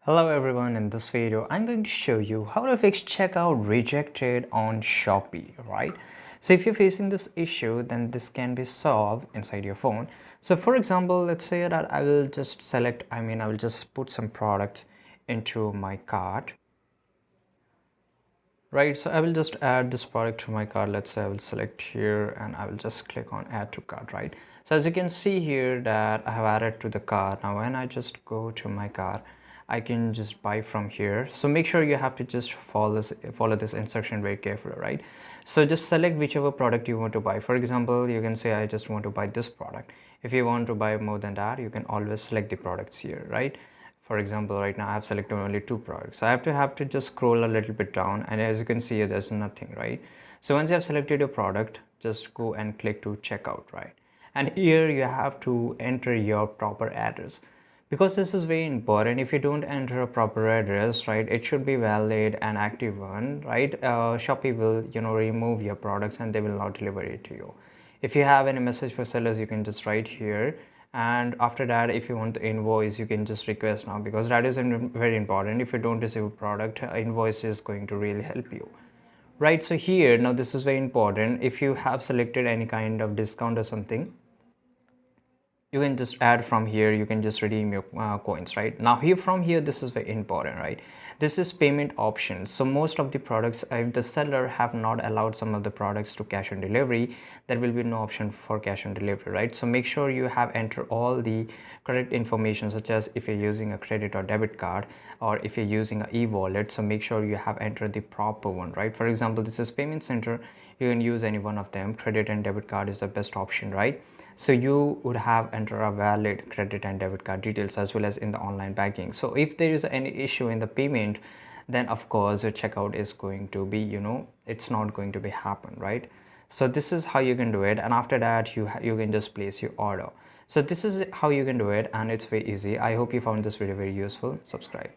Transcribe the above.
Hello everyone, in this video I'm going to show you how to fix checkout rejected on Shopee, right? So if you're facing this issue, then this can be solved inside your phone. So for example, let's say that I will just I will just put some products into my cart, right? So I will just add this product to my cart. Let's say I will select here and I will just click on add to cart, right? So as you can see here that I have added to the cart. Now when I just go to my cart, I can just buy from here. So make sure you have to just follow this instruction very carefully, right? So just select whichever product you want to buy. For example, you can say I just want to buy this product. If you want to buy more than that, you can always select the products here, right? For example, right now I have selected only two products. So I have to just scroll a little bit down, and as you can see here, there's nothing, right? So once you have selected your product, just go and click to checkout, right? And here you have to enter your proper address, because this is very important. If you don't enter a proper address, right, it should be valid and active one, right? Shopee will remove your products and they will not deliver it to you. If you have any message for sellers, you can just write here, and after that, if you want the invoice, you can just request now, because that is very important. If you don't receive a product, invoice is going to really help you, right? So here, now this is very important. If you have selected any kind of discount or something, you can just add from here. You can just redeem your coins, right? Now here, from here, this is very important, right? This is payment options. So most of the products, if the seller have not allowed some of the products to cash on delivery, there will be no option for cash on delivery, right? So make sure you have entered all the correct information, such as if you're using a credit or debit card, or if you're using an e-wallet. So make sure you have entered the proper one, right? For example, this is payment center. You can use any one of them. Credit and debit card is the best option, right? So you would have entered a valid credit and debit card details, as well as in the online banking. So if there is any issue in the payment, then of course your checkout is going to be, it's not going to be happen, right? So this is how you can do it, and after that you can just place your order. So this is how you can do it, and it's very easy. I hope you found this video very useful. Subscribe.